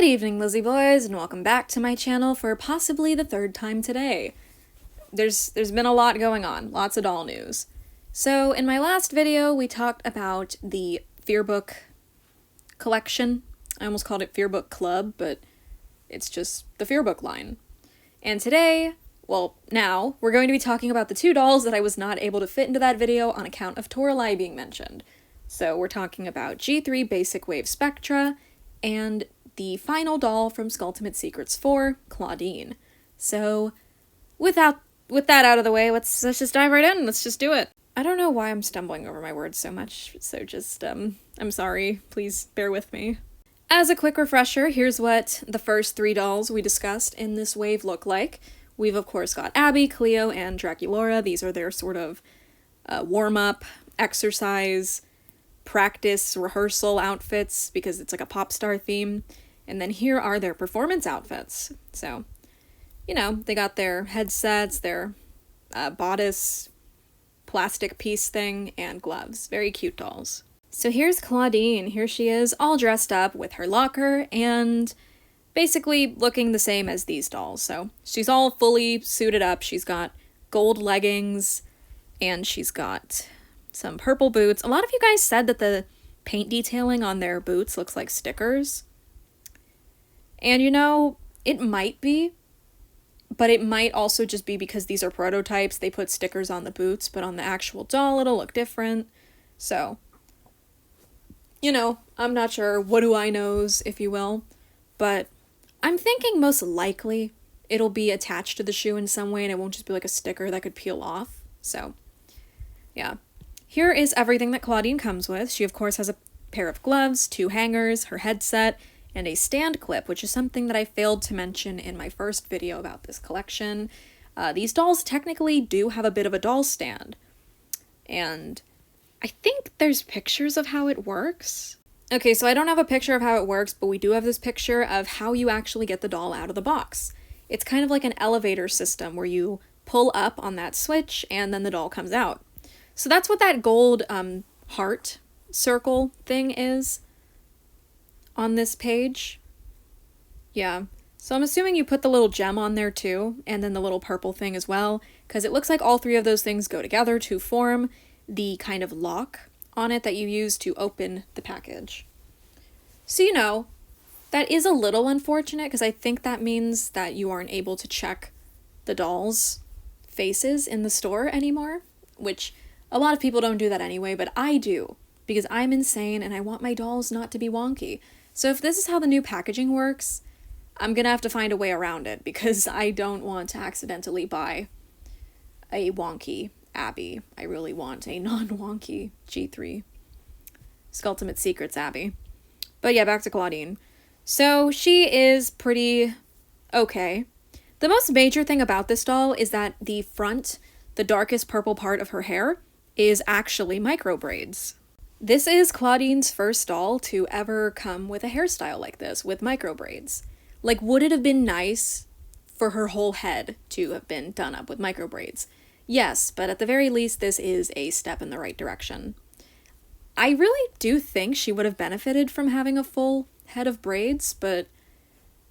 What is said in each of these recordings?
Good evening, Lizzie boys, and welcome back to my channel for possibly the third time today. There's been a lot going on, lots of doll news. So in my last video, we talked about the Fearbook collection. I almost called it Fearbook Club, but it's just the Fearbook line. And today, well, now, we're going to be talking about the two dolls that I was not able to fit into that video on account of Toralei being mentioned. So we're talking about G3 Basic Wave Spectra and the final doll from Skulltimate Secrets 4, Clawdeen. So, with that out of the way, let's just dive right in. Let's just do it. I don't know why I'm stumbling over my words so much, so just, I'm sorry. Please bear with me. As a quick refresher, here's what the first three dolls we discussed in this wave look like. We've, of course, got Abby, Cleo, and Draculaura. These are their sort of warm-up, exercise, practice, rehearsal outfits, because it's like a pop star theme. And then here are their performance outfits. So, you know, they got their headsets, their bodice, plastic piece thing, and gloves. Very cute dolls. So here's Clawdeen. Here she is, all dressed up with her locker, and basically looking the same as these dolls. So she's all fully suited up. She's got gold leggings, and she's got some purple boots. A lot of you guys said that the paint detailing on their boots looks like stickers. And you know, it might be, but it might also just be because these are prototypes. They put stickers on the boots, but on the actual doll it'll look different. So, you know, I'm not sure. What do I knows, if you will. But I'm thinking most likely it'll be attached to the shoe in some way and it won't just be like a sticker that could peel off. So, yeah. Here is everything that Clawdeen comes with. She, of course, has a pair of gloves, 2 hangers, her headset, and a stand clip, which is something that I failed to mention in my first video about this collection. These dolls technically do have a bit of a doll stand. And I think there's pictures of how it works. Okay, so I don't have a picture of how it works, but we do have this picture of how you actually get the doll out of the box. It's kind of like an elevator system where you pull up on that switch and then the doll comes out. So that's what that gold heart circle thing is on this page. Yeah, so I'm assuming you put the little gem on there too, and then the little purple thing as well, because it looks like all three of those things go together to form the kind of lock on it that you use to open the package. So, you know, that is a little unfortunate, because I think that means that you aren't able to check the dolls' faces in the store anymore, which a lot of people don't do that anyway, but I do, because I'm insane and I want my dolls not to be wonky. So if this is how the new packaging works, I'm gonna have to find a way around it, because I don't want to accidentally buy a wonky Abby. I really want a non-wonky G3 Skulltimate Secrets Abby. But yeah, back to Clawdeen. So she is pretty okay. The most major thing about this doll is that the front, the darkest purple part of her hair, is actually micro braids. This is Clawdeen's first doll to ever come with a hairstyle like this, with micro braids. Like, would it have been nice for her whole head to have been done up with micro braids? Yes, but at the very least, this is a step in the right direction. I really do think she would have benefited from having a full head of braids, but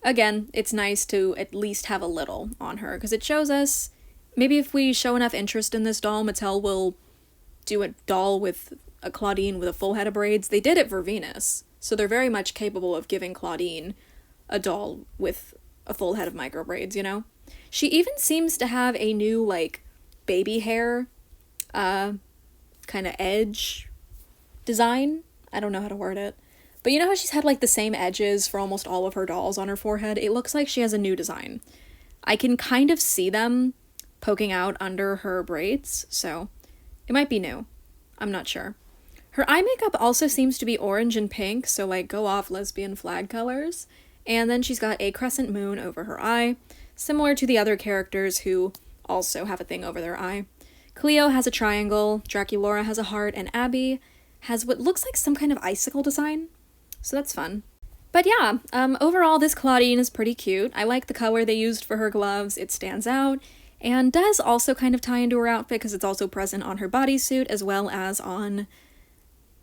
again, it's nice to at least have a little on her, because it shows us, maybe if we show enough interest in this doll, Mattel will do a doll with a Clawdeen with a full head of braids. They did it for Venus, so they're very much capable of giving Clawdeen a doll with a full head of micro braids, you know? She even seems to have a new, like, baby hair, kind of edge design. I don't know how to word it. But you know how she's had, like, the same edges for almost all of her dolls on her forehead? It looks like she has a new design. I can kind of see them poking out under her braids, so it might be new. I'm not sure. Her eye makeup also seems to be orange and pink, so, like, go off lesbian flag colors. And then she's got a crescent moon over her eye, similar to the other characters who also have a thing over their eye. Cleo has a triangle, Draculaura has a heart, and Abby has what looks like some kind of icicle design. So that's fun. But yeah, overall this Clawdeen is pretty cute. I like the color they used for her gloves. It stands out, and does also kind of tie into her outfit because it's also present on her bodysuit as well as on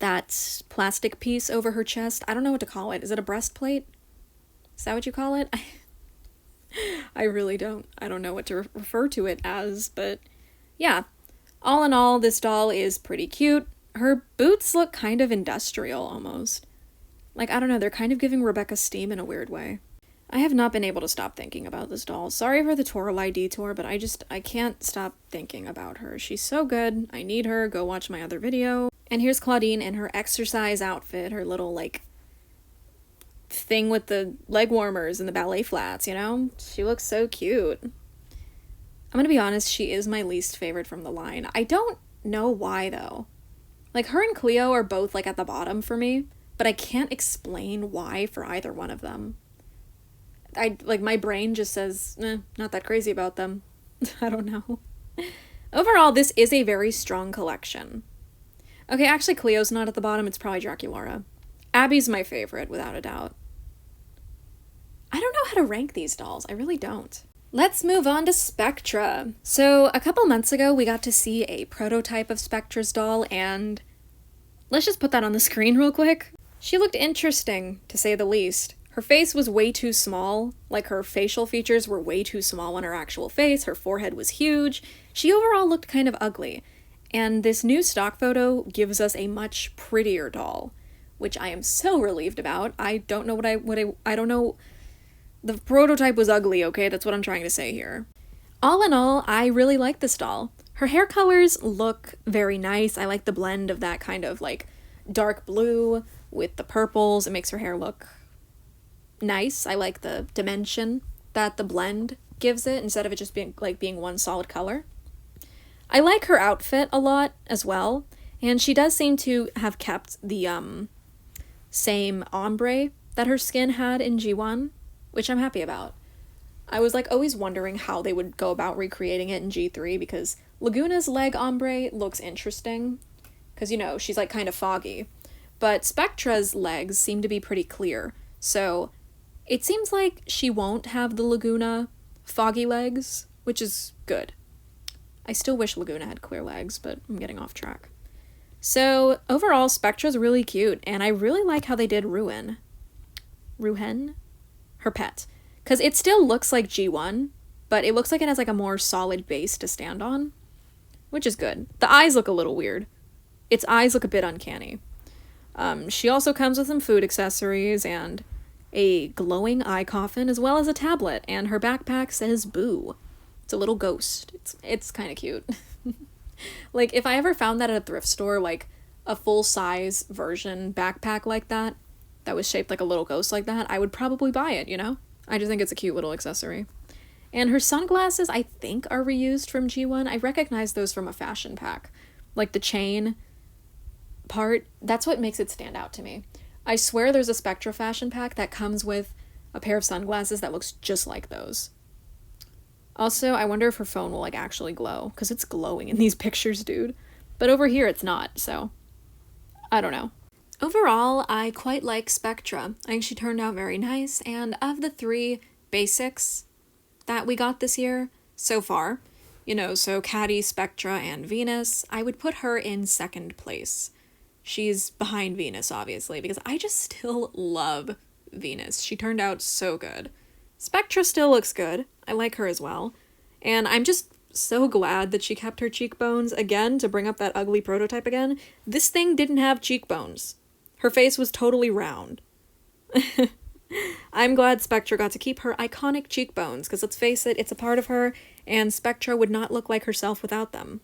that plastic piece over her chest. I don't know what to call it. Is it a breastplate? Is that what you call it? I really don't. I don't know what to refer to it as, but yeah. All in all, this doll is pretty cute. Her boots look kind of industrial almost. Like, I don't know, they're kind of giving Rebecca Steam in a weird way. I have not been able to stop thinking about this doll. Sorry for the Toralei detour, but I can't stop thinking about her. She's so good. I need her. Go watch my other video. And here's Clawdeen in her exercise outfit, her little, like, thing with the leg warmers and the ballet flats, you know? She looks so cute. I'm gonna be honest, she is my least favorite from the line. I don't know why, though. Like, her and Cleo are both, like, at the bottom for me, but I can't explain why for either one of them. My brain just says, not that crazy about them. I don't know. Overall, this is a very strong collection. Okay, actually, Cleo's not at the bottom, it's probably Draculaura. Abby's my favorite, without a doubt. I don't know how to rank these dolls, I really don't. Let's move on to Spectra. So, a couple months ago, we got to see a prototype of Spectra's doll, and let's just put that on the screen real quick. She looked interesting, to say the least. Her face was way too small, like her facial features were way too small on her actual face, her forehead was huge. She overall looked kind of ugly. And this new stock photo gives us a much prettier doll, which I am so relieved about. I don't know I don't know. The prototype was ugly, okay? That's what I'm trying to say here. All in all, I really like this doll. Her hair colors look very nice. I like the blend of that kind of like dark blue with the purples. It makes her hair look nice. I like the dimension that the blend gives it instead of it just being one solid color. I like her outfit a lot as well, and she does seem to have kept the same ombre that her skin had in G1, which I'm happy about. I was like always wondering how they would go about recreating it in G3 because Laguna's leg ombre looks interesting because, you know, she's like kind of foggy, but Spectra's legs seem to be pretty clear, so it seems like she won't have the Laguna foggy legs, which is good. I still wish Laguna had clear legs, but I'm getting off track. So overall, Spectra's really cute, and I really like how they did Ruhen, her pet, because it still looks like G1, but it looks like it has like a more solid base to stand on, which is good. The eyes look a little weird. Its eyes look a bit uncanny. She also comes with some food accessories and a glowing eye coffin, as well as a tablet, and her backpack says Boo. It's a little ghost. It's kind of cute. Like, if I ever found that at a thrift store, like a full-size version backpack like that was shaped like a little ghost like that, I would probably buy it, you know? I just think it's a cute little accessory. And her sunglasses, I think, are reused from G1. I recognize those from a fashion pack. Like the chain part, that's what makes it stand out to me. I swear there's a Spectra fashion pack that comes with a pair of sunglasses that looks just like those. Also, I wonder if her phone will, like, actually glow, because it's glowing in these pictures, dude. But over here, it's not, so I don't know. Overall, I quite like Spectra. I think she turned out very nice, and of the 3 basics that we got this year, so far, you know, so Caddy, Spectra, and Venus, I would put her in second place. She's behind Venus, obviously, because I just still love Venus. She turned out so good. Spectra still looks good. I like her as well. And I'm just so glad that she kept her cheekbones again, to bring up that ugly prototype again. This thing didn't have cheekbones. Her face was totally round. I'm glad Spectra got to keep her iconic cheekbones, because let's face it, it's a part of her, and Spectra would not look like herself without them.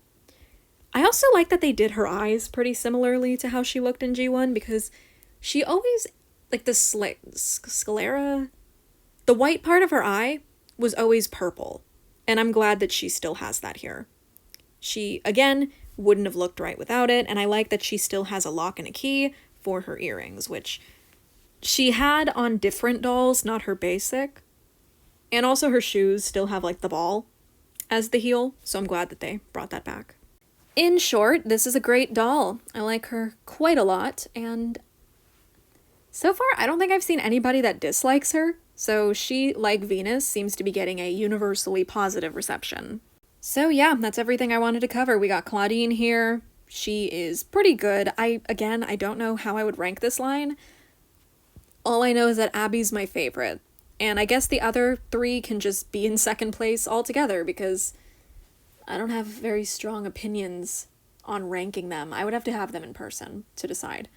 I also like that they did her eyes pretty similarly to how she looked in G1, because she always, like, the sclera, the white part of her eye was always purple, and I'm glad that she still has that here. She, again, wouldn't have looked right without it, and I like that she still has a lock and a key for her earrings, which she had on different dolls, not her basic. And also her shoes still have, like, the ball as the heel, so I'm glad that they brought that back. In short, this is a great doll. I like her quite a lot, and so far I don't think I've seen anybody that dislikes her, so she, like Venus, seems to be getting a universally positive reception. So yeah, that's everything I wanted to cover. We got Clawdeen here. She is pretty good. I don't know how I would rank this line. All I know is that Abby's my favorite. And I guess the other 3 can just be in second place altogether because I don't have very strong opinions on ranking them. I would have to have them in person to decide.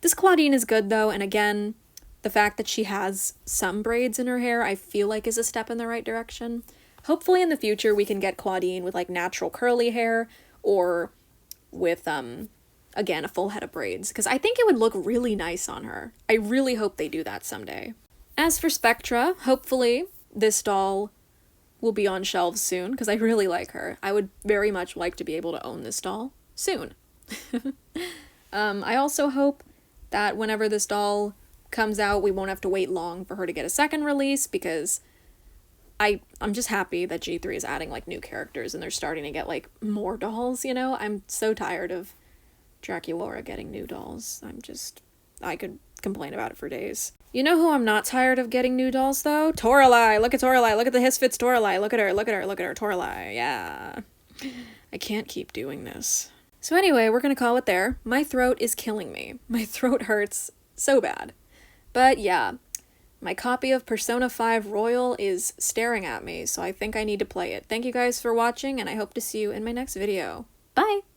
This Clawdeen is good though, and again, the fact that she has some braids in her hair I feel like is a step in the right direction. Hopefully in the future we can get Clawdeen with like natural curly hair or with, again, a full head of braids, because I think it would look really nice on her. I really hope they do that someday. As for Spectra, hopefully this doll will be on shelves soon, because I really like her. I would very much like to be able to own this doll soon. I also hope that whenever this doll comes out, we won't have to wait long for her to get a second release, because I'm just happy that G3 is adding, like, new characters and they're starting to get, like, more dolls, you know? I'm so tired of Draculaura getting new dolls. I could complain about it for days. You know who I'm not tired of getting new dolls, though? Toralei! Look at Toralei! Look at the Hisfits Toralei! Look at her! Look at her! Look at her! Toralei! Yeah. I can't keep doing this. So anyway, we're gonna call it there. My throat is killing me. My throat hurts so bad. But yeah, my copy of Persona 5 Royal is staring at me, so I think I need to play it. Thank you guys for watching, and I hope to see you in my next video. Bye!